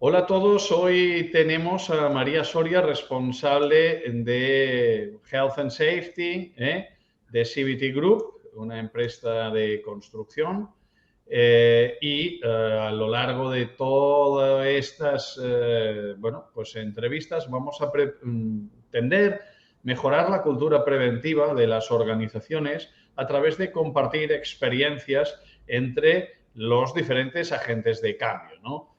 Hola a todos, hoy tenemos a María Soria, responsable de Health and Safety de CVT Group, una empresa de construcción. A lo largo de todas estas entrevistas vamos a pretender mejorar la cultura preventiva de las organizaciones a través de compartir experiencias entre los diferentes agentes de cambio, ¿no?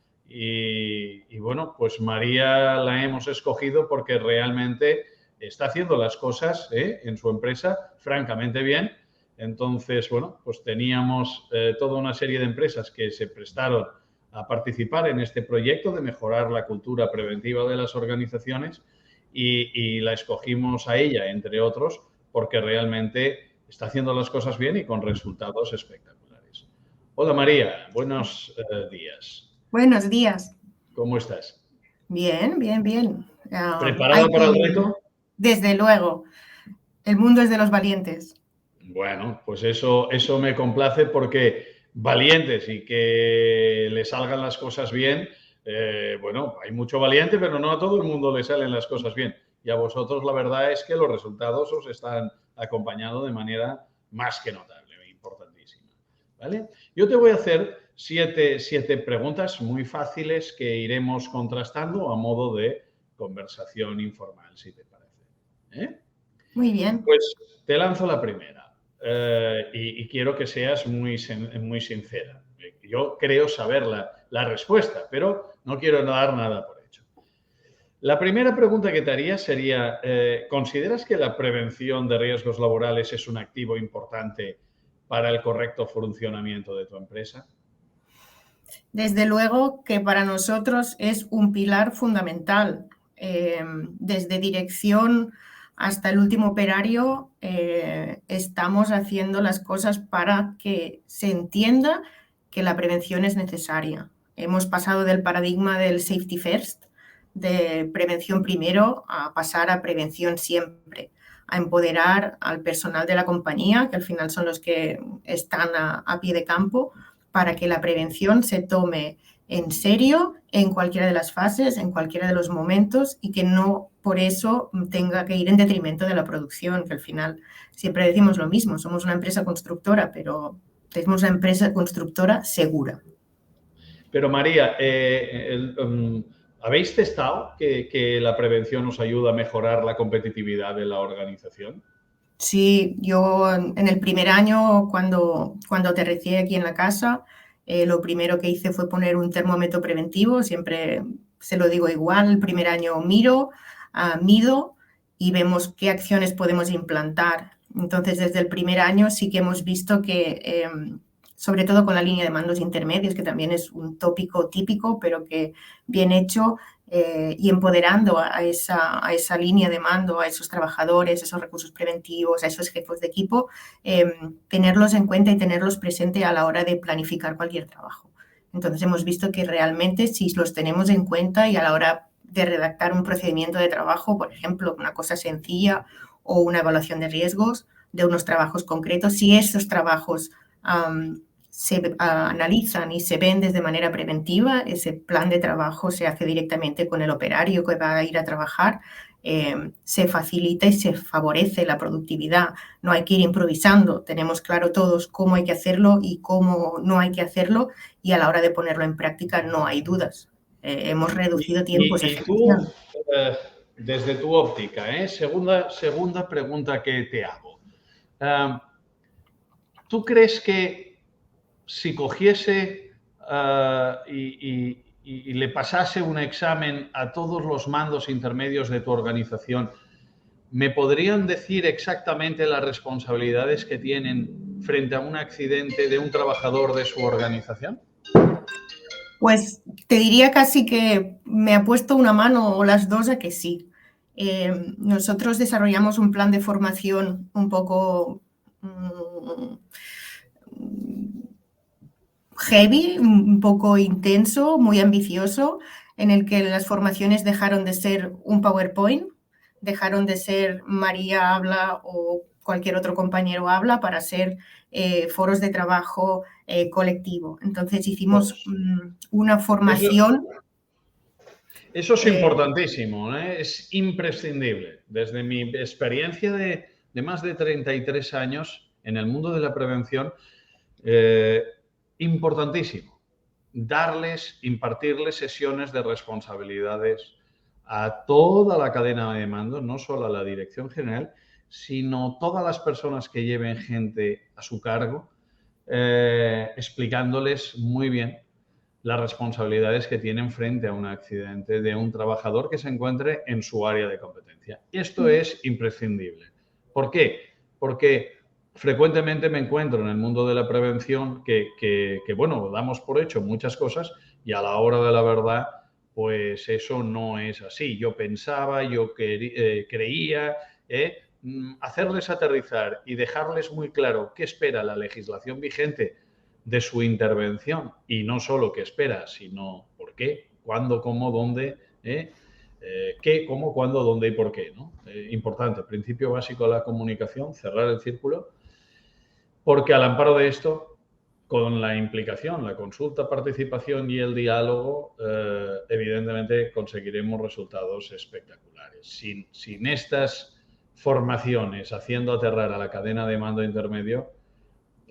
Pues María la hemos escogido porque realmente está haciendo las cosas en su empresa francamente bien. Entonces, pues teníamos toda una serie de empresas que se prestaron a participar en este proyecto de mejorar la cultura preventiva de las organizaciones y la escogimos a ella, entre otros, porque realmente está haciendo las cosas bien y con resultados espectaculares. Hola María, buenos días. Buenos días. ¿Cómo estás? Bien, bien, bien. ¿Preparada para el reto? Desde luego. El mundo es de los valientes. Bueno, pues eso me complace porque valientes y que le salgan las cosas bien, hay mucho valiente, pero no a todo el mundo le salen las cosas bien. Y a vosotros la verdad es que los resultados os están acompañando de manera más que notable, importantísima. ¿Vale? Yo te voy a hacer siete preguntas muy fáciles que iremos contrastando a modo de conversación informal, si te parece. Muy bien. Pues te lanzo la primera y quiero que seas muy sincera. Yo creo saber la respuesta, pero no quiero dar nada por hecho. La primera pregunta que te haría sería, ¿consideras que la prevención de riesgos laborales es un activo importante para el correcto funcionamiento de tu empresa? Desde luego que para nosotros es un pilar fundamental. Desde dirección hasta el último operario, estamos haciendo las cosas para que se entienda que la prevención es necesaria. Hemos pasado del paradigma del safety first, de prevención primero, a pasar a prevención siempre, a empoderar al personal de la compañía, que al final son los que están a pie de campo, para que la prevención se tome en serio en cualquiera de las fases, en cualquiera de los momentos, y que no por eso tenga que ir en detrimento de la producción, que al final siempre decimos lo mismo, somos una empresa constructora, pero somos una empresa constructora segura. Pero María, ¿habéis testado que la prevención os ayuda a mejorar la competitividad de la organización? Sí, yo en el primer año, cuando aterricé aquí en la casa, lo primero que hice fue poner un termómetro preventivo. Siempre se lo digo igual, el primer año mido y vemos qué acciones podemos implantar. Entonces, desde el primer año sí que hemos visto que, sobre todo con la línea de mandos intermedios, que también es un tópico típico, pero que bien hecho, y empoderando a esa línea de mando, a esos trabajadores, a esos recursos preventivos, a esos jefes de equipo, tenerlos en cuenta y tenerlos presente a la hora de planificar cualquier trabajo. Entonces hemos visto que realmente si los tenemos en cuenta y a la hora de redactar un procedimiento de trabajo, por ejemplo, una cosa sencilla o una evaluación de riesgos de unos trabajos concretos, si esos trabajos se analizan y se ven desde manera preventiva, ese plan de trabajo se hace directamente con el operario que va a ir a trabajar, se facilita y se favorece la productividad. No hay que ir improvisando, tenemos claro todos cómo hay que hacerlo y cómo no hay que hacerlo, y a la hora de ponerlo en práctica no hay dudas. Hemos reducido tiempos de Y tú, ejecución. desde tu óptica, segunda pregunta que te hago. ¿Tú crees que si cogiese y le pasase un examen a todos los mandos intermedios de tu organización, me podrían decir exactamente las responsabilidades que tienen frente a un accidente de un trabajador de su organización? Pues te diría casi que me ha puesto una mano o las dos a que sí. Nosotros desarrollamos un plan de formación un poco heavy, un poco intenso, muy ambicioso, en el que las formaciones dejaron de ser un PowerPoint, dejaron de ser María habla o cualquier otro compañero habla para ser foros de trabajo colectivo. Entonces hicimos una formación. Eso es importantísimo, ¿eh? Es imprescindible. Desde mi experiencia de más de 33 años en el mundo de la prevención, importantísimo. Impartirles sesiones de responsabilidades a toda la cadena de mando, no solo a la dirección general, sino todas las personas que lleven gente a su cargo, explicándoles muy bien las responsabilidades que tienen frente a un accidente de un trabajador que se encuentre en su área de competencia. Esto es imprescindible. ¿Por qué? Porque frecuentemente me encuentro en el mundo de la prevención que, bueno, damos por hecho muchas cosas y a la hora de la verdad, pues eso no es así. Yo pensaba, creía, hacerles aterrizar y dejarles muy claro qué espera la legislación vigente de su intervención y no solo qué espera, sino por qué, cuándo, cómo, dónde, qué, cómo, cuándo, dónde y por qué, ¿no? Importante, principio básico de la comunicación, cerrar el círculo, porque al amparo de esto, con la implicación, la consulta, participación y el diálogo, evidentemente conseguiremos resultados espectaculares. Sin estas formaciones haciendo aterrar a la cadena de mando intermedio,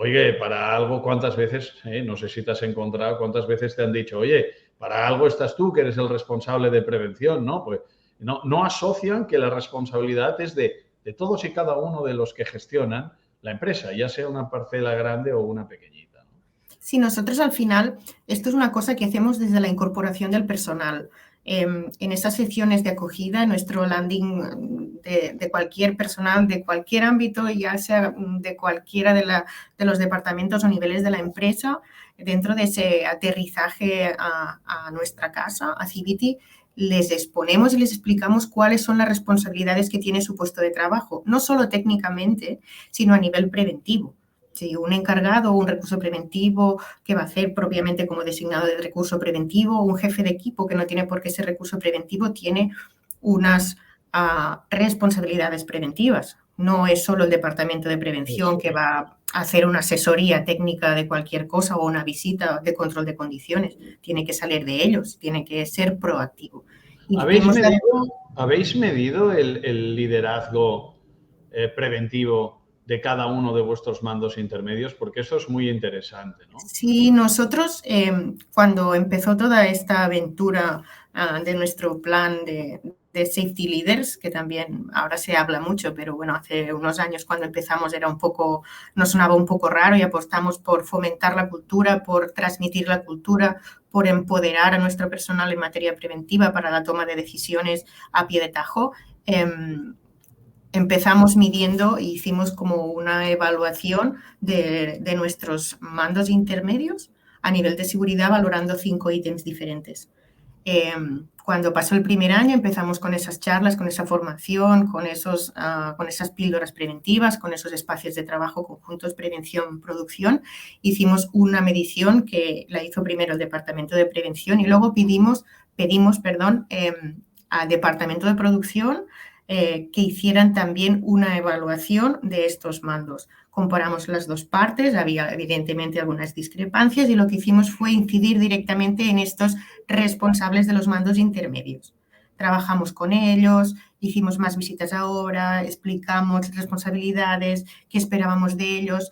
oye, para algo, ¿cuántas veces, no sé si te has encontrado, cuántas veces te han dicho, oye, para algo estás tú, que eres el responsable de prevención, ¿no? Pues no asocian que la responsabilidad es de todos y cada uno de los que gestionan la empresa, ya sea una parcela grande o una pequeñita, ¿no? Sí, nosotros al final, esto es una cosa que hacemos desde la incorporación del personal. En esas secciones de acogida, nuestro landing de cualquier personal, de cualquier ámbito, ya sea de cualquiera de los departamentos o niveles de la empresa, dentro de ese aterrizaje a nuestra casa, a Civity, les exponemos y les explicamos cuáles son las responsabilidades que tiene su puesto de trabajo, no solo técnicamente, sino a nivel preventivo. Si un encargado o un recurso preventivo que va a hacer propiamente como designado de recurso preventivo, un jefe de equipo que no tiene por qué ser recurso preventivo, tiene unas responsabilidades preventivas. No es solo el departamento de prevención que va a hacer una asesoría técnica de cualquier cosa o una visita de control de condiciones. Tiene que salir de ellos, tiene que ser proactivo. ¿Habéis medido el liderazgo preventivo de cada uno de vuestros mandos intermedios? Porque eso es muy interesante, ¿no? Sí, nosotros cuando empezó toda esta aventura de nuestro plan de Safety Leaders, que también ahora se habla mucho, pero bueno, hace unos años cuando empezamos nos sonaba un poco raro y apostamos por fomentar la cultura, por transmitir la cultura, por empoderar a nuestro personal en materia preventiva para la toma de decisiones a pie de tajo. Empezamos midiendo e hicimos como una evaluación de nuestros mandos intermedios a nivel de seguridad, valorando 5 ítems diferentes. Cuando pasó el primer año empezamos con esas charlas, con esa formación, con esas píldoras preventivas, con esos espacios de trabajo conjuntos, prevención, producción. Hicimos una medición que la hizo primero el Departamento de Prevención y luego pedimos al Departamento de Producción que hicieran también una evaluación de estos mandos. Comparamos las dos partes, había evidentemente algunas discrepancias y lo que hicimos fue incidir directamente en estos responsables de los mandos intermedios. Trabajamos con ellos, hicimos más visitas a obra, explicamos responsabilidades, qué esperábamos de ellos.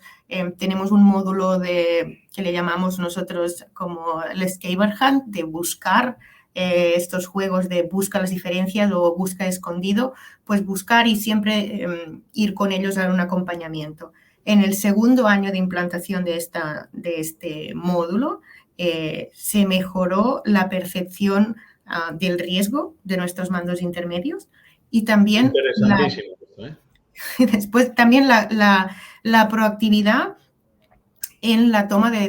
Tenemos un módulo que le llamamos nosotros como el Scavenger Hunt, de buscar estos juegos de busca las diferencias o busca escondido, pues buscar y siempre ir con ellos a un acompañamiento. En el segundo año de implantación de este módulo, se mejoró la percepción del riesgo de nuestros mandos intermedios y también después también la proactividad en la toma de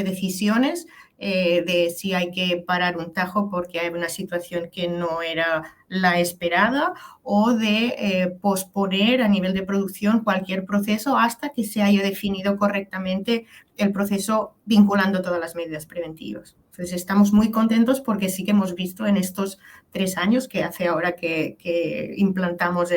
decisiones de si hay que parar un tajo porque hay una situación que no era la esperada o de posponer a nivel de producción cualquier proceso hasta que se haya definido correctamente el proceso vinculando todas las medidas preventivas. Entonces, estamos muy contentos porque sí que hemos visto en estos 3 años que hace ahora que implantamos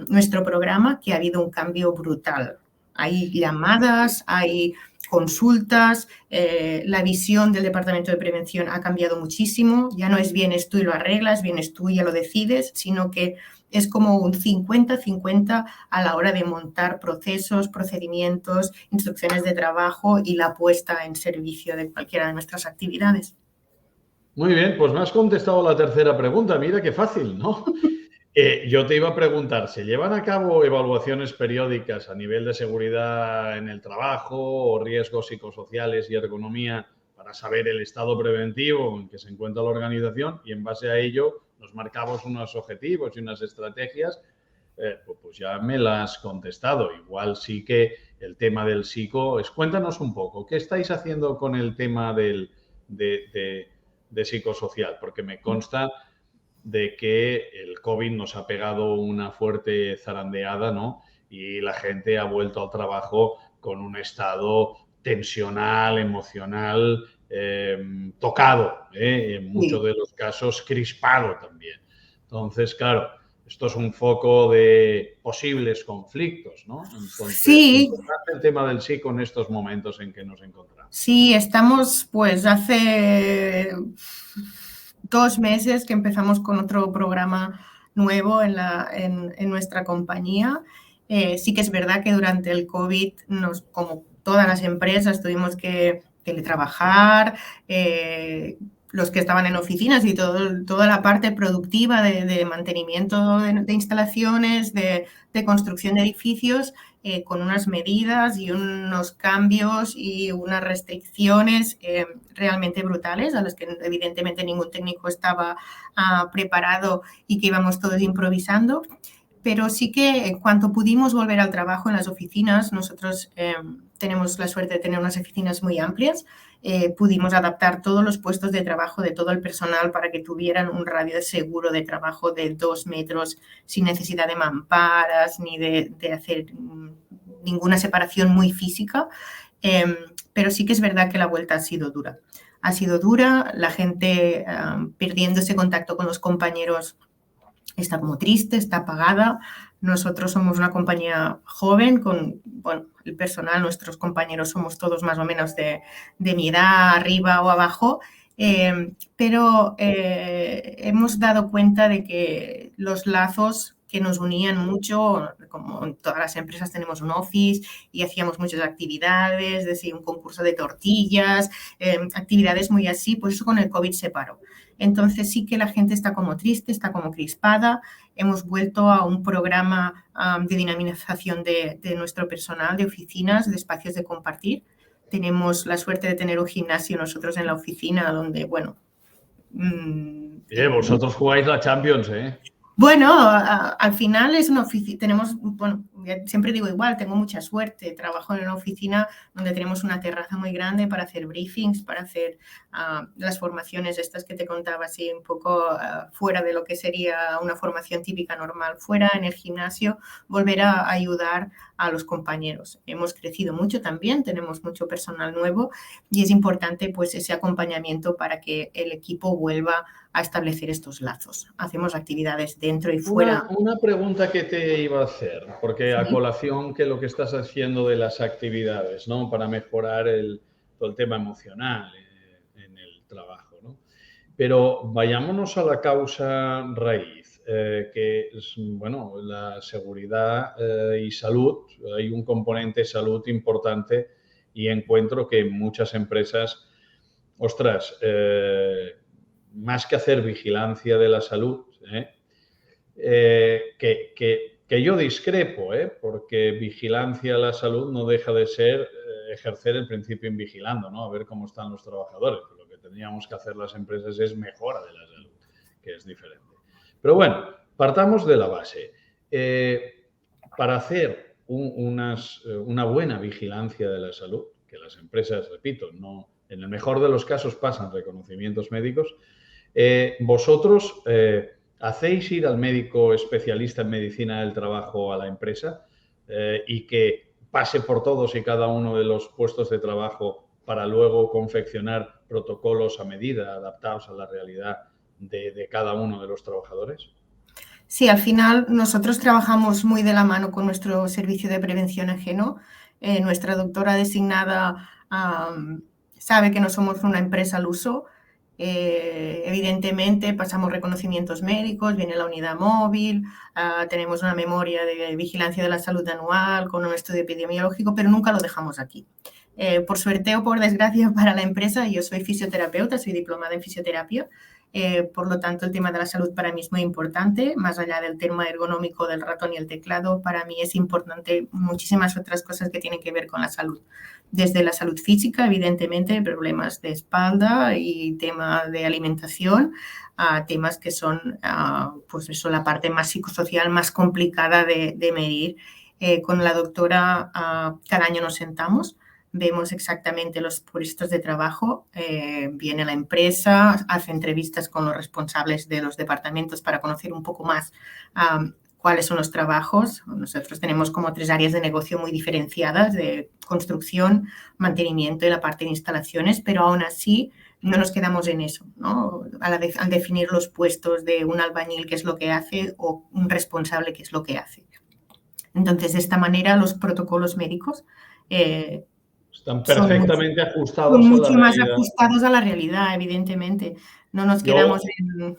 nuestro programa que ha habido un cambio brutal. Hay llamadas, hay consultas, la visión del Departamento de Prevención ha cambiado muchísimo. Ya no es vienes tú y lo arreglas, vienes tú y ya lo decides, sino que es como un 50-50 a la hora de montar procesos, procedimientos, instrucciones de trabajo y la puesta en servicio de cualquiera de nuestras actividades. Muy bien, pues me has contestado la tercera pregunta. Mira qué fácil, ¿no? Yo te iba a preguntar, ¿se llevan a cabo evaluaciones periódicas a nivel de seguridad en el trabajo o riesgos psicosociales y ergonomía para saber el estado preventivo en que se encuentra la organización y en base a ello nos marcamos unos objetivos y unas estrategias? Pues ya me las has contestado. Igual sí que el tema del psico cuéntanos un poco, ¿qué estáis haciendo con el tema de psicosocial? Porque me consta de que el COVID nos ha pegado una fuerte zarandeada, ¿no? Y la gente ha vuelto al trabajo con un estado tensional, emocional, tocado, en muchos de los casos crispado también. Entonces, claro, esto es un foco de posibles conflictos, ¿no? Entonces, Sí, importante el tema del psico en estos momentos en que nos encontramos. sí, estamos pues hace 2 meses que empezamos con otro programa nuevo en nuestra compañía. Sí que es verdad que durante el COVID, como todas las empresas, tuvimos que teletrabajar, los que estaban en oficinas y toda la parte productiva de mantenimiento de instalaciones, de construcción de edificios, con unas medidas y unos cambios y unas restricciones realmente brutales a las que evidentemente ningún técnico estaba preparado y que íbamos todos improvisando. Pero sí que en cuanto pudimos volver al trabajo en las oficinas, nosotros tenemos la suerte de tener unas oficinas muy amplias, pudimos adaptar todos los puestos de trabajo de todo el personal para que tuvieran un radio seguro de trabajo de 2 metros sin necesidad de mamparas ni de hacer ninguna separación muy física. Pero sí que es verdad que la vuelta ha sido dura. Ha sido dura, la gente perdiendo ese contacto con los compañeros está como triste, está apagada. Nosotros somos una compañía joven con, bueno, el personal, nuestros compañeros somos todos más o menos de mi edad, arriba o abajo, pero hemos dado cuenta de que los lazos que nos unían mucho, como en todas las empresas tenemos un office y hacíamos muchas actividades, desde un concurso de tortillas, actividades muy así, pues eso con el COVID se paró. Entonces sí que la gente está como triste, está como crispada. Hemos vuelto a un programa de dinamización de nuestro personal, de oficinas, de espacios de compartir. Tenemos la suerte de tener un gimnasio nosotros en la oficina donde, bueno... Vosotros jugáis la Champions, ¿eh? Bueno, al final es una oficina, tenemos, bueno, siempre digo igual, tengo mucha suerte, trabajo en una oficina donde tenemos una terraza muy grande para hacer briefings, para hacer las formaciones estas que te contaba, así un poco fuera de lo que sería una formación típica normal, fuera en el gimnasio, volver a ayudar a los compañeros. Hemos crecido mucho también, tenemos mucho personal nuevo y es importante pues ese acompañamiento para que el equipo vuelva a establecer estos lazos. Hacemos actividades dentro y fuera. Una pregunta que te iba a hacer, porque a colación que lo que estás haciendo de las actividades, ¿no? Para mejorar todo el tema emocional en el trabajo, ¿no? Pero vayámonos a la causa raíz, que es, bueno, la seguridad y salud. Hay un componente salud importante y encuentro que en muchas empresas, ostras, más que hacer vigilancia de la salud, que yo discrepo, porque vigilancia a la salud no deja de ser ejercer el principio invigilando, ¿no? A ver cómo están los trabajadores. Lo que tendríamos que hacer las empresas es mejora de la salud, que es diferente. Pero bueno, partamos de la base. Para hacer una buena vigilancia de la salud, que las empresas, repito, no, en el mejor de los casos pasan reconocimientos médicos, vosotros hacéis ir al médico especialista en medicina del trabajo a la empresa y que pase por todos y cada uno de los puestos de trabajo para luego confeccionar protocolos a medida, adaptados a la realidad de cada uno de los trabajadores. Sí, al final nosotros trabajamos muy de la mano con nuestro servicio de prevención ajeno. Nuestra doctora designada sabe que no somos una empresa al uso. Evidentemente pasamos reconocimientos médicos, viene la unidad móvil, tenemos una memoria de vigilancia de la salud anual con un estudio epidemiológico, pero nunca lo dejamos aquí. Por suerte o por desgracia para la empresa, yo soy fisioterapeuta, soy diplomada en fisioterapia, por lo tanto el tema de la salud para mí es muy importante, más allá del tema ergonómico del ratón y el teclado, para mí es importante muchísimas otras cosas que tienen que ver con la salud. Desde la salud física, evidentemente, problemas de espalda y tema de alimentación, a temas que son, pues eso, la parte más psicosocial, más complicada de medir. Con la doctora cada año nos sentamos, vemos exactamente los puestos de trabajo, viene la empresa, hace entrevistas con los responsables de los departamentos para conocer un poco más cuáles son los trabajos. Nosotros tenemos como 3 áreas de negocio muy diferenciadas, de construcción, mantenimiento y la parte de instalaciones, pero aún así no nos quedamos en eso, ¿no? Al definir los puestos de un albañil, qué es lo que hace, o un responsable, qué es lo que hace. Entonces, de esta manera, los protocolos médicos están perfectamente ajustados son a la mucho más realidad. ajustados a la realidad, evidentemente. No nos quedamos en...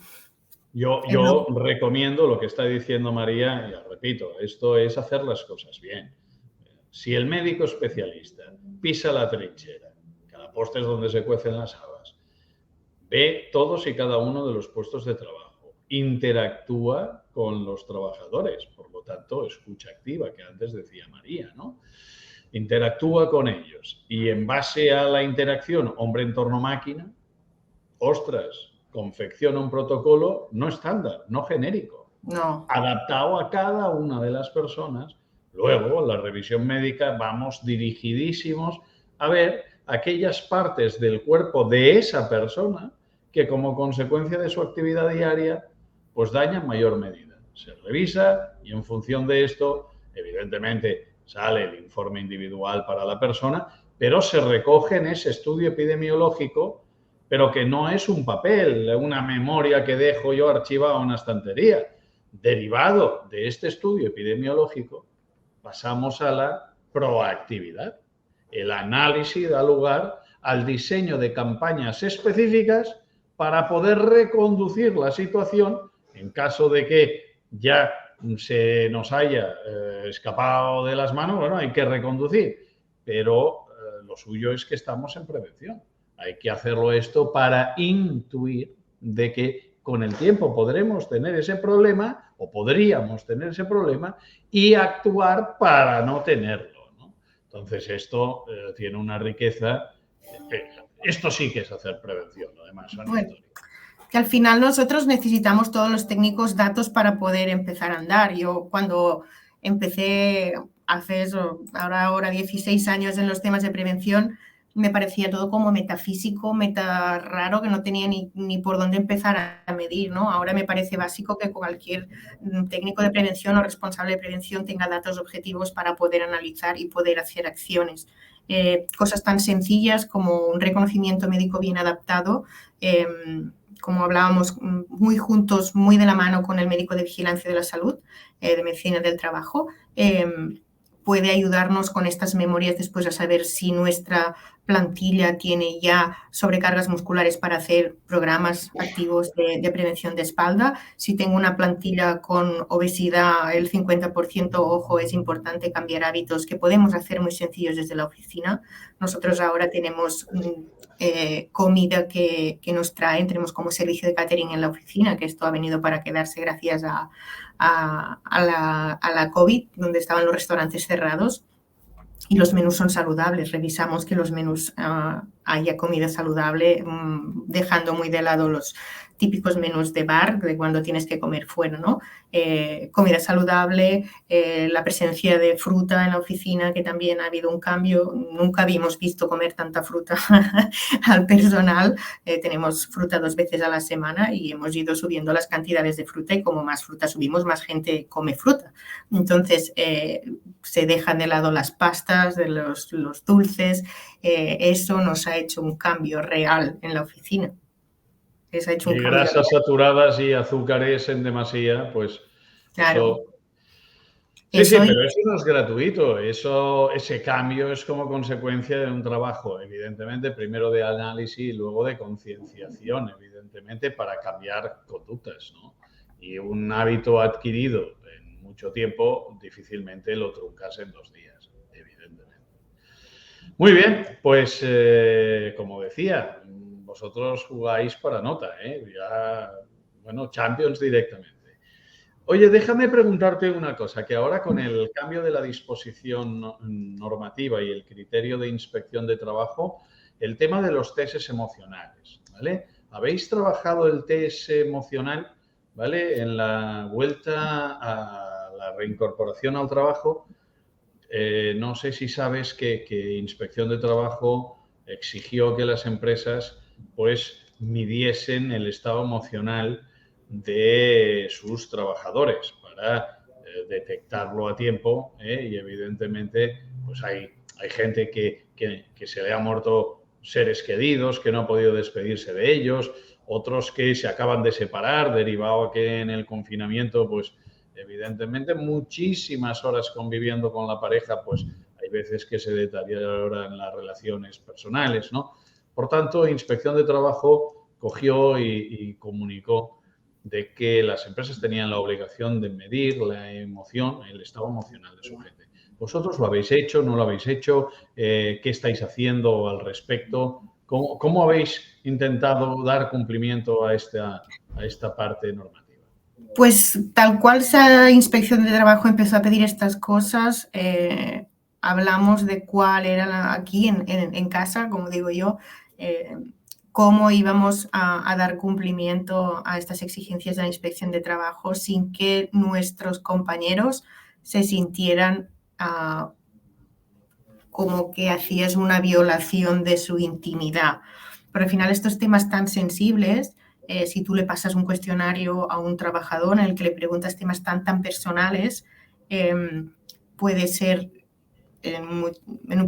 Yo recomiendo lo que está diciendo María, ya repito, esto es hacer las cosas bien. Si el médico especialista pisa la trinchera, cada poste es donde se cuecen las habas, ve todos y cada uno de los puestos de trabajo, interactúa con los trabajadores, por lo tanto, escucha activa, que antes decía María, ¿no? Interactúa con ellos y en base a la interacción hombre-entorno-máquina, ostras, confecciona un protocolo no estándar, no genérico, adaptado a cada una de las personas. Luego, en la revisión médica, vamos dirigidísimos a ver aquellas partes del cuerpo de esa persona que como consecuencia de su actividad diaria, pues dañan mayor medida. Se revisa y en función de esto, evidentemente, sale el informe individual para la persona, pero se recoge en ese estudio epidemiológico, pero que no es un papel, una memoria que dejo yo archivada en una estantería. Derivado de este estudio epidemiológico, pasamos a la proactividad. El análisis da lugar al diseño de campañas específicas para poder reconducir la situación en caso de que ya se nos haya escapado de las manos. Bueno, hay que reconducir, pero lo suyo es que estamos en prevención. Hay que hacerlo esto para intuir de que con el tiempo podremos tener ese problema o podríamos tener ese problema y actuar para no tenerlo, ¿no? Entonces, esto tiene una riqueza. Esto sí que es hacer prevención, además. Bueno, que al final nosotros necesitamos todos los técnicos datos para poder empezar a andar. Yo cuando empecé hace eso, ahora 16 años en los temas de prevención, me parecía todo como metafísico, meta raro, que no tenía ni por dónde empezar a medir, ¿no? Ahora me parece básico que cualquier técnico de prevención o responsable de prevención tenga datos objetivos para poder analizar y poder hacer acciones. Cosas tan sencillas como un reconocimiento médico bien adaptado, como hablábamos, muy juntos, muy de la mano con el médico de vigilancia de la salud, de medicina del trabajo, puede ayudarnos con estas memorias después a saber si nuestra plantilla tiene ya sobrecargas musculares para hacer programas activos de prevención de espalda. Si tengo una plantilla con obesidad, el 50%, ojo, es importante cambiar hábitos que podemos hacer muy sencillos desde la oficina. Nosotros ahora tenemos comida que nos traen, tenemos como servicio de catering en la oficina, que esto ha venido para quedarse gracias a la COVID, donde estaban los restaurantes cerrados, y los menús son saludables. Revisamos que los menús haya comida saludable, dejando muy de lado los típicos menús de bar, de cuando tienes que comer fuera, ¿no? Comida saludable, la presencia de fruta en la oficina, que también ha habido un cambio. Nunca habíamos visto comer tanta fruta al personal. Tenemos fruta 2 veces a la semana y hemos ido subiendo las cantidades de fruta, y como más fruta subimos, más gente come fruta. Entonces, se dejan de lado las pastas, de los dulces. Eso nos ha hecho un cambio real en la oficina. Eso ha hecho un grasas saturadas y azúcares en demasía, pues claro. Eso Sí, sí, Eso pero eso no es gratuito. Ese cambio es como consecuencia de un trabajo, evidentemente, primero de análisis y luego de concienciación, evidentemente, para cambiar conductas, ¿no? Y un hábito adquirido en mucho tiempo difícilmente lo truncas en 2 días, evidentemente. Muy bien, pues como decía, vosotros jugáis para nota, ¿eh? Ya, bueno, Champions directamente. Oye, déjame preguntarte una cosa, que ahora con el cambio de la disposición normativa y el criterio de inspección de trabajo, el tema de los testes emocionales, ¿vale? ¿Habéis trabajado el test emocional, ¿vale? En la vuelta a la reincorporación al trabajo, no sé si sabes que Inspección de Trabajo exigió que las empresas pues midiesen el estado emocional de sus trabajadores para detectarlo a tiempo, y evidentemente pues hay gente que se le ha muerto seres queridos, que no ha podido despedirse de ellos, otros que se acaban de separar, derivado a que en el confinamiento pues evidentemente muchísimas horas conviviendo con la pareja, pues hay veces que se deterioran las relaciones personales, ¿no? Por tanto, Inspección de Trabajo cogió y comunicó de que las empresas tenían la obligación de medir la emoción, el estado emocional de su gente. ¿Vosotros lo habéis hecho, no lo habéis hecho? ¿Qué estáis haciendo al respecto? ¿Cómo habéis intentado dar cumplimiento a esta parte normativa? Pues tal cual esa inspección de trabajo empezó a pedir estas cosas, hablamos de cuál era aquí en casa, como digo yo, cómo íbamos a dar cumplimiento a estas exigencias de la inspección de trabajo sin que nuestros compañeros se sintieran como que hacías una violación de su intimidad. Pero al final estos temas tan sensibles, si tú le pasas un cuestionario a un trabajador en el que le preguntas temas tan personales, puede ser,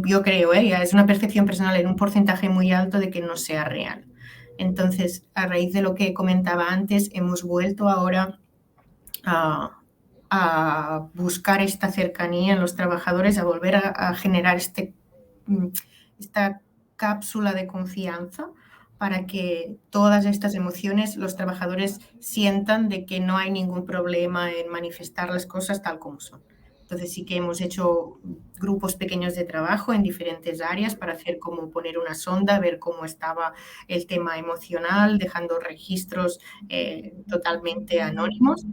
yo creo, es una percepción personal en un porcentaje muy alto de que no sea real. Entonces, a raíz de lo que comentaba antes, hemos vuelto ahora a buscar esta cercanía en los trabajadores, a volver a generar esta cápsula de confianza para que todas estas emociones los trabajadores sientan de que no hay ningún problema en manifestar las cosas tal como son. Entonces sí que hemos hecho grupos pequeños de trabajo en diferentes áreas para hacer como poner una sonda, ver cómo estaba el tema emocional, dejando registros totalmente anónimos,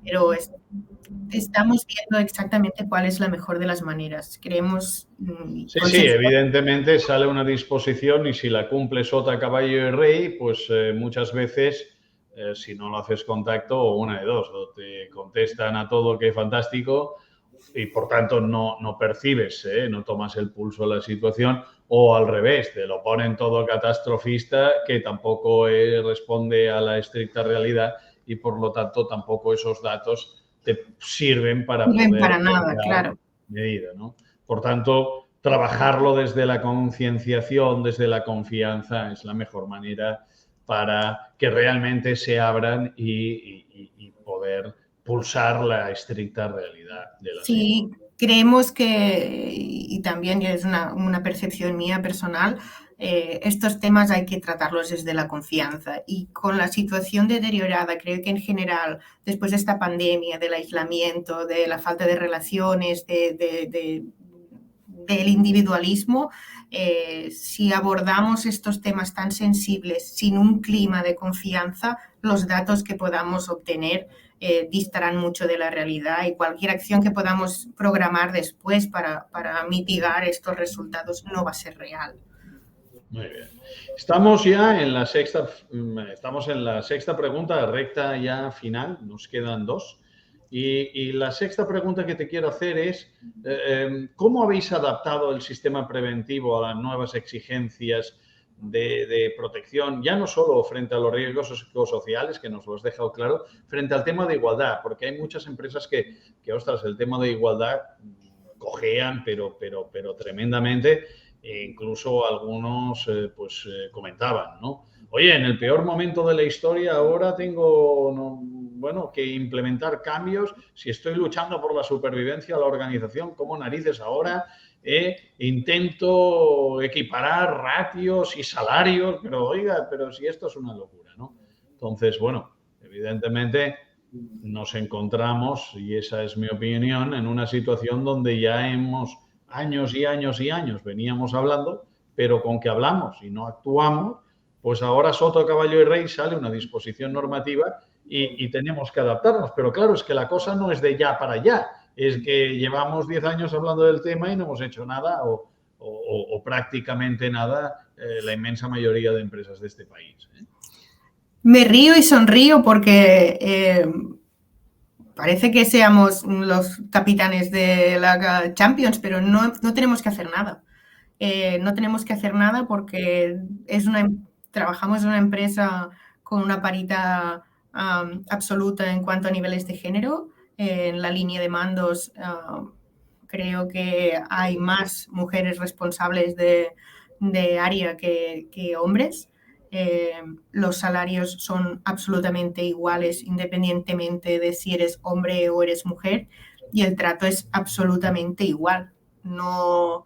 pero estamos viendo exactamente cuál es la mejor de las maneras. Queremos Sí, sí, evidentemente sale una disposición y si la cumple sota, caballo y rey, pues muchas veces, si no lo haces contacto, o una de dos, o te contestan a todo que fantástico y por tanto no percibes, no tomas el pulso de la situación, o al revés, te lo ponen todo catastrofista que tampoco responde a la estricta realidad y por lo tanto tampoco esos datos te sirven para poder para nada, tomar claro. medida, ¿no? Por tanto, trabajarlo desde la concienciación, desde la confianza, es la mejor manera para que realmente se abran y poder pulsar la estricta realidad de la Sí, situación. creemos que, y también es una percepción mía personal, estos temas hay que tratarlos desde la confianza. Y con la situación deteriorada, creo que en general, después de esta pandemia, del aislamiento, de la falta de relaciones, del individualismo, si abordamos estos temas tan sensibles sin un clima de confianza, los datos que podamos obtener distarán mucho de la realidad y cualquier acción que podamos programar después para mitigar estos resultados no va a ser real. Muy bien. Estamos ya en la sexta pregunta, recta ya final, nos quedan dos. Y la sexta pregunta que te quiero hacer es, ¿cómo habéis adaptado el sistema preventivo a las nuevas exigencias de protección, ya no solo frente a los riesgos psicosociales, que nos lo has dejado claro, frente al tema de igualdad? Porque hay muchas empresas que ostras, el tema de igualdad cojean, pero tremendamente. E incluso algunos comentaban, ¿no? Oye, en el peor momento de la historia ahora tengo bueno, que implementar cambios, si estoy luchando por la supervivencia de la organización, ¿cómo narices ahora intento equiparar ratios y salarios? Pero oiga, pero si esto es una locura, ¿no? Entonces, bueno, evidentemente nos encontramos, y esa es mi opinión, en una situación donde ya hemos años y años y años veníamos hablando, pero con que hablamos y no actuamos, pues ahora soto, caballo y rey sale una disposición normativa y tenemos que adaptarnos. Pero claro, es que la cosa no es de ya para allá, es que llevamos 10 años hablando del tema y no hemos hecho nada o prácticamente nada la inmensa mayoría de empresas de este país. Me río y sonrío porque parece que seamos los capitanes de la Champions, pero no tenemos que hacer nada. No tenemos que hacer nada porque trabajamos en una empresa con una paridad absoluta en cuanto a niveles de género. En la línea de mandos creo que hay más mujeres responsables de área que hombres. Los salarios son absolutamente iguales independientemente de si eres hombre o eres mujer, y el trato es absolutamente igual. No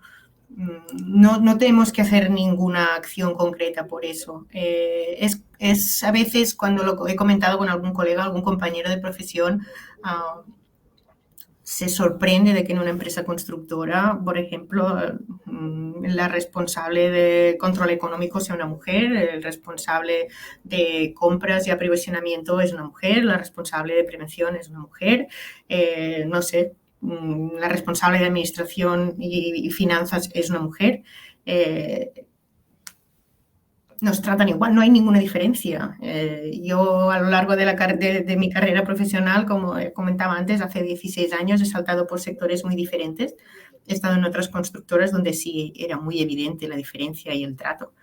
tenemos que hacer ninguna acción concreta por eso. Es a veces, cuando lo he comentado con algún colega, algún compañero de profesión, se sorprende de que en una empresa constructora, por ejemplo, la responsable de control económico sea una mujer, el responsable de compras y aprovisionamiento es una mujer, la responsable de prevención es una mujer, no sé, la responsable de administración y finanzas es una mujer. Nos tratan igual, no hay ninguna diferencia. Yo a lo largo de mi carrera profesional, como comentaba antes, hace 16 años he saltado por sectores muy diferentes. He estado en otras constructoras donde sí era muy evidente la diferencia y el trato.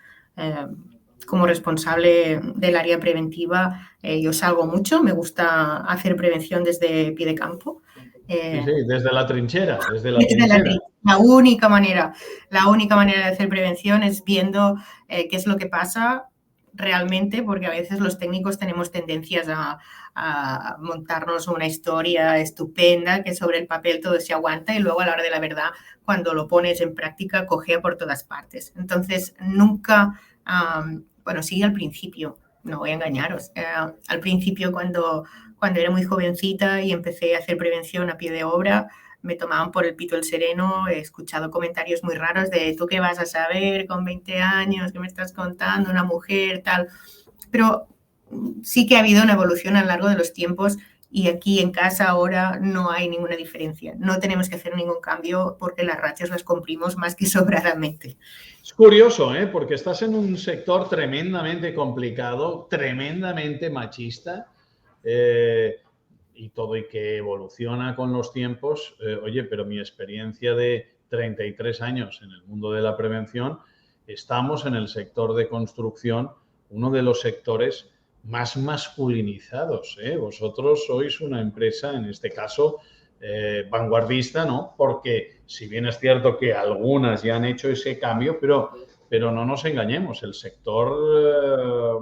Como responsable del área preventiva, yo salgo mucho, me gusta hacer prevención desde pie de campo. Sí, desde la trinchera, desde la trinchera. La única manera de hacer prevención es viendo qué es lo que pasa realmente, porque a veces los técnicos tenemos tendencias a montarnos una historia estupenda que sobre el papel todo se aguanta y luego a la hora de la verdad, cuando lo pones en práctica, cojea por todas partes. Entonces, nunca, bueno, sí, al principio, no voy a engañaros, al principio cuando era muy jovencita y empecé a hacer prevención a pie de obra, me tomaban por el pito el sereno. He escuchado comentarios muy raros de ¿tú qué vas a saber con 20 años? ¿Qué me estás contando? Una mujer, tal. Pero sí que ha habido una evolución a lo largo de los tiempos y aquí en casa ahora no hay ninguna diferencia. No tenemos que hacer ningún cambio porque las ratios las cumplimos más que sobradamente. Es curioso, porque estás en un sector tremendamente complicado, tremendamente machista, y todo y que evoluciona con los tiempos. Oye, pero mi experiencia de 33 años en el mundo de la prevención, estamos en el sector de construcción, uno de los sectores más masculinizados. Vosotros sois una empresa, en este caso, vanguardista, ¿no? Porque si bien es cierto que algunas ya han hecho ese cambio, pero no nos engañemos, el sector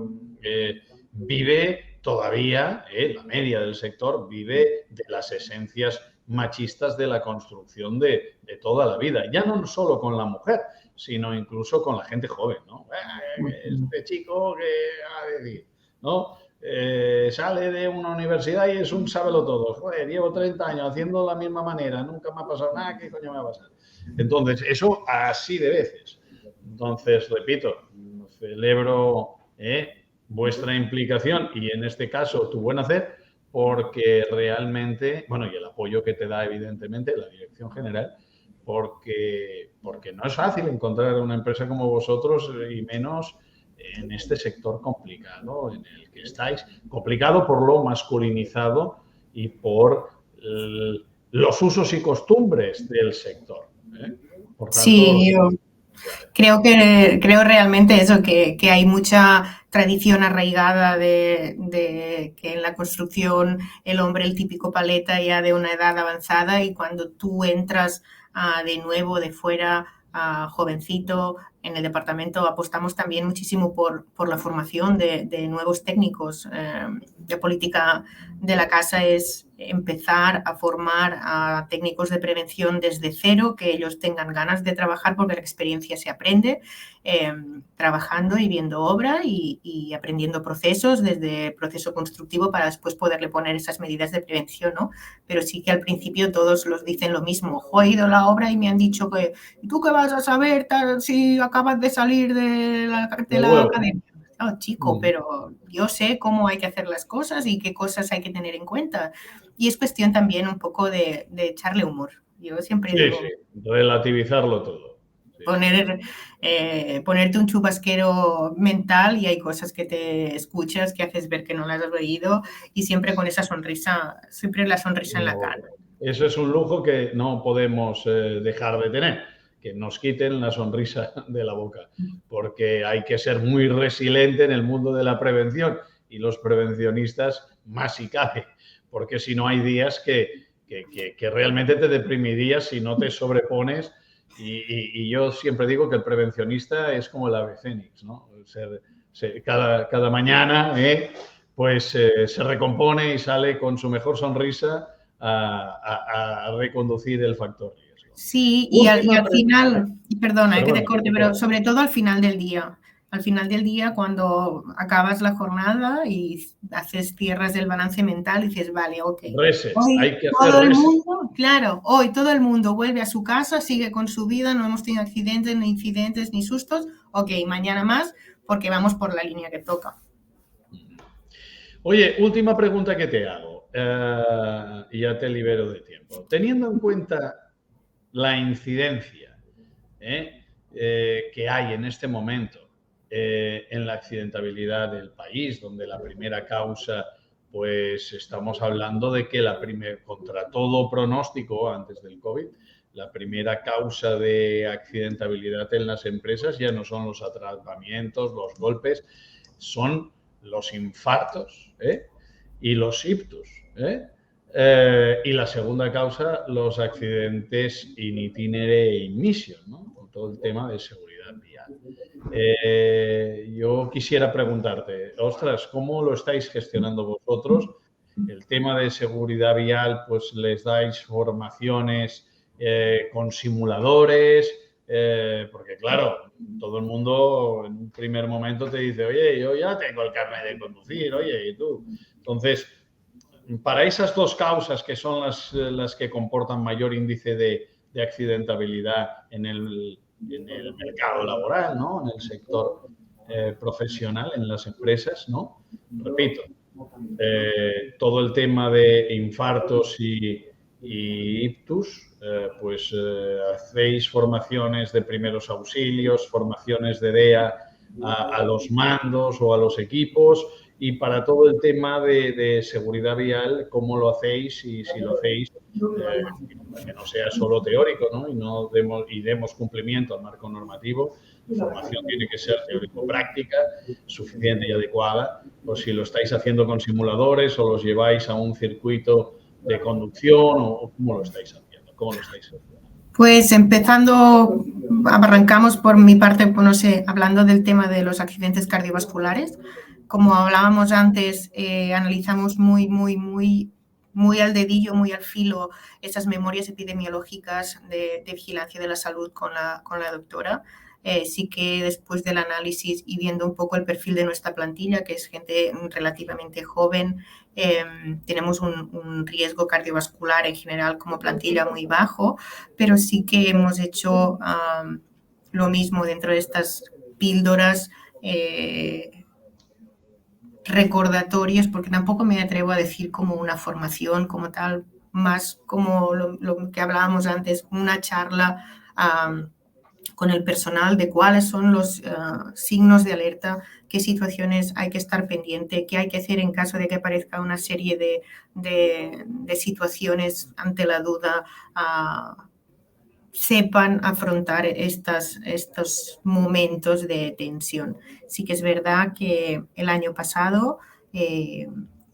vive todavía, la media del sector vive de las esencias machistas de la construcción de toda la vida. Ya no solo con la mujer, sino incluso con la gente joven, ¿no? Este chico que ha de decir, ¿no? Sale de una universidad y es un sábelo-todo. Joder, llevo 30 años haciendo la misma manera, nunca me ha pasado nada, ¿qué coño me va a pasar? Entonces, eso así de veces. Entonces, repito, celebro vuestra implicación y en este caso tu buen hacer, porque realmente, bueno, y el apoyo que te da evidentemente la dirección general, porque no es fácil encontrar una empresa como vosotros y menos en este sector complicado en el que estáis. Complicado por lo masculinizado y por los usos y costumbres del sector. Por tanto, sí, yo creo realmente eso, que hay mucha tradición arraigada de que en la construcción el hombre, el típico paleta ya de una edad avanzada, y cuando tú entras de nuevo de fuera jovencito. En el departamento apostamos también muchísimo por la formación de nuevos técnicos. La política de la casa es empezar a formar a técnicos de prevención desde cero, que ellos tengan ganas de trabajar, porque la experiencia se aprende trabajando y viendo obra y aprendiendo procesos, desde proceso constructivo, para después poderle poner esas medidas de prevención, ¿no? Pero sí que al principio todos los dicen lo mismo. He ido a la obra y me han dicho que ¿tú qué vas a saber si acabas de salir de la academia? Oh, chico, pero yo sé cómo hay que hacer las cosas y qué cosas hay que tener en cuenta. Y es cuestión también un poco de echarle humor. Yo siempre digo... Sí, relativizarlo todo. Sí. Ponerte un chubasquero mental, y hay cosas que te escuchas que haces ver que no las has oído, y siempre con esa sonrisa, siempre la sonrisa en la cara. Eso es un lujo que no podemos dejar de tener, que nos quiten la sonrisa de la boca, porque hay que ser muy resiliente en el mundo de la prevención, y los prevencionistas más si cabe, porque si no hay días que realmente te deprimirías si no te sobrepones. Y yo siempre digo que el prevencionista es como el ave fénix, ¿no? Cada mañana pues se recompone y sale con su mejor sonrisa a reconducir el factor riesgo. Sí, y al final, perdona que te corte, pero sobre todo al final del día. Al final del día, cuando acabas la jornada y cierras el balance mental, y dices, vale, ok. Reset, hay que todo hacer el reset. mundo, claro, hoy todo el mundo vuelve a su casa, sigue con su vida, no hemos tenido accidentes, ni incidentes, ni sustos. Ok, mañana más, porque vamos por la línea que toca. Oye, última pregunta que te hago, y ya te libero de tiempo. Teniendo en cuenta la incidencia que hay en este momento en la accidentabilidad del país, donde la primera causa, pues estamos hablando de que contra todo pronóstico antes del COVID, la primera causa de accidentabilidad en las empresas ya no son los atrapamientos, los golpes, son los infartos y los ictus. Y la segunda causa, los accidentes in itinere e in mission, ¿no? Con todo el tema de seguridad vial. Yo quisiera preguntarte, ostras, ¿cómo lo estáis gestionando vosotros? El tema de seguridad vial, pues les dais formaciones con simuladores, porque claro, todo el mundo en un primer momento te dice, oye, yo ya tengo el carnet de conducir, oye, ¿y tú? Entonces, para esas dos causas, que son las que comportan mayor índice de accidentabilidad en el mercado laboral, ¿no? En el sector profesional, en las empresas, ¿no? Repito, todo el tema de infartos y ictus, pues hacéis formaciones de primeros auxilios, formaciones de DEA a los mandos o a los equipos, y para todo el tema de seguridad vial, ¿cómo lo hacéis? Y si lo hacéis, que no sea solo teórico, ¿no? Y demos cumplimiento al marco normativo. La formación tiene que ser teórico-práctica, suficiente y adecuada. O si lo estáis haciendo con simuladores o los lleváis a un circuito de conducción, o cómo lo estáis haciendo. Pues empezando, arrancamos por mi parte, no sé, hablando del tema de los accidentes cardiovasculares. Como hablábamos antes, analizamos muy al dedillo, muy al filo, esas memorias epidemiológicas de vigilancia de la salud con la doctora. Sí que después del análisis y viendo un poco el perfil de nuestra plantilla, que es gente relativamente joven, tenemos un riesgo cardiovascular en general como plantilla muy bajo, pero sí que hemos hecho lo mismo dentro de estas píldoras recordatorios, porque tampoco me atrevo a decir como una formación como tal, más como lo que hablábamos antes, una charla con el personal de cuáles son los signos de alerta, qué situaciones hay que estar pendiente, qué hay que hacer en caso de que aparezca una serie de situaciones ante la duda, sepan afrontar estos momentos de tensión. Sí que es verdad que el año pasado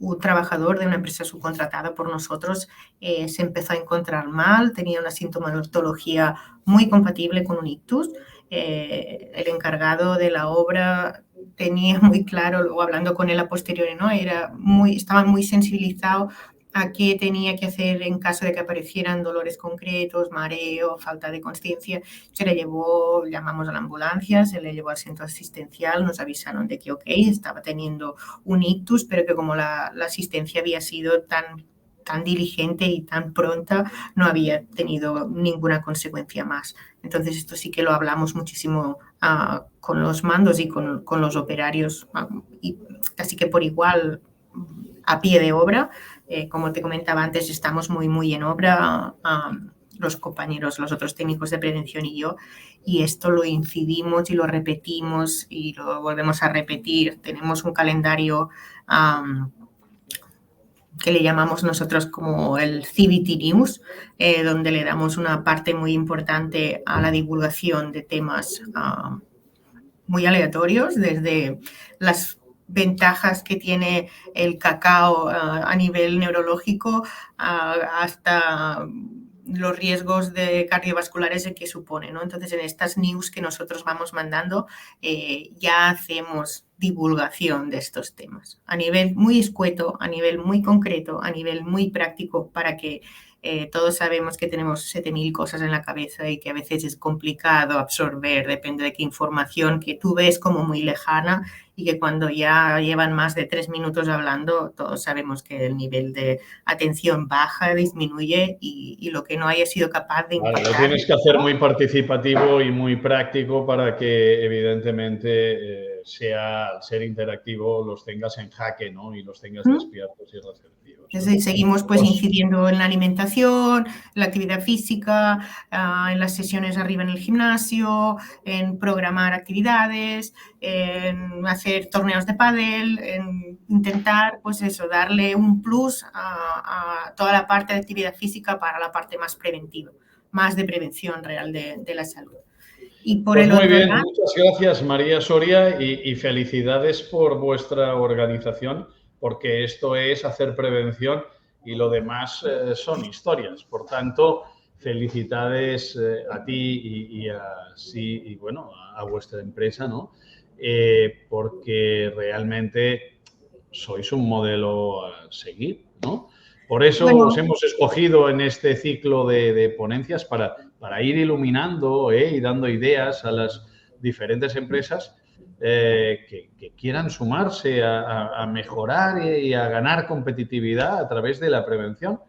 un trabajador de una empresa subcontratada por nosotros se empezó a encontrar mal, tenía una sintomatología muy compatible con un ictus. El encargado de la obra tenía muy claro, luego hablando con él a posteriori, ¿no? Estaba muy sensibilizado a qué tenía que hacer en caso de que aparecieran dolores concretos, mareo, falta de consciencia. Se le llevó, llamamos a la ambulancia, se le llevó al centro asistencial, nos avisaron de que, ok, estaba teniendo un ictus, pero que como la asistencia había sido tan diligente y tan pronta, no había tenido ninguna consecuencia más. Entonces, esto sí que lo hablamos muchísimo con los mandos y con los operarios, y casi que por igual, a pie de obra. Como te comentaba antes, estamos muy en obra, los compañeros, los otros técnicos de prevención y yo, y esto lo incidimos y lo repetimos y lo volvemos a repetir. Tenemos un calendario que le llamamos nosotros como el CBT News, donde le damos una parte muy importante a la divulgación de temas muy aleatorios, desde las ventajas que tiene el cacao a nivel neurológico hasta los riesgos cardiovasculares que supone, ¿no? Entonces, en estas news que nosotros vamos mandando, ya hacemos divulgación de estos temas a nivel muy escueto, a nivel muy concreto, a nivel muy práctico, para que todos sabemos que tenemos 7.000 cosas en la cabeza y que a veces es complicado absorber, depende de qué información que tú ves como muy lejana, y que cuando ya llevan más de 3 minutos hablando, todos sabemos que el nivel de atención baja, disminuye, y lo que no haya sido capaz de impactar. Vale, lo tienes que hacer muy participativo y muy práctico para que, evidentemente, al ser interactivo, los tengas en jaque, ¿no? Y los tengas despiertos y receptivos. Entonces, seguimos pues incidiendo en la alimentación, la actividad física, en las sesiones arriba en el gimnasio, en programar actividades, en hacer torneos de pádel, en intentar, pues eso, darle un plus a toda la parte de actividad física para la parte más preventiva, más de prevención real de la salud. Y por pues el muy otro bien, lado, muchas gracias, María Soria, y felicidades por vuestra organización, porque esto es hacer prevención y lo demás son historias. Por tanto, felicidades a ti y bueno, a vuestra empresa, ¿no? Porque realmente sois un modelo a seguir, ¿no? Por eso os hemos escogido en este ciclo de ponencias para ir iluminando y dando ideas a las diferentes empresas que quieran sumarse a mejorar y a ganar competitividad a través de la prevención,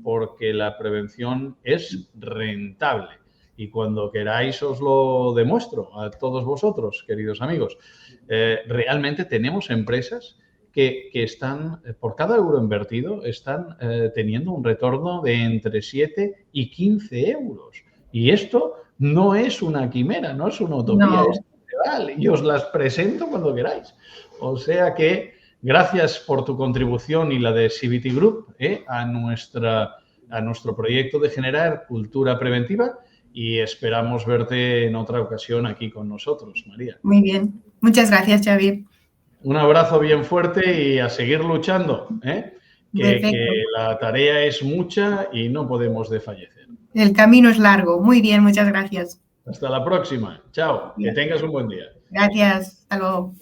porque la prevención es rentable. Y cuando queráis os lo demuestro a todos vosotros, queridos amigos. Realmente tenemos empresas que están, por cada euro invertido, están teniendo un retorno de entre 7 y 15 euros. Y esto no es una quimera, no es una utopía, es real. Y os las presento cuando queráis. O sea que gracias por tu contribución y la de CBT Group a nuestro proyecto de generar cultura preventiva, y esperamos verte en otra ocasión aquí con nosotros, María. Muy bien. Muchas gracias, Xavier. Un abrazo bien fuerte y a seguir luchando, que la tarea es mucha y no podemos desfallecer. El camino es largo. Muy bien, muchas gracias. Hasta la próxima. Chao. Que tengas un buen día. Gracias. Hasta luego.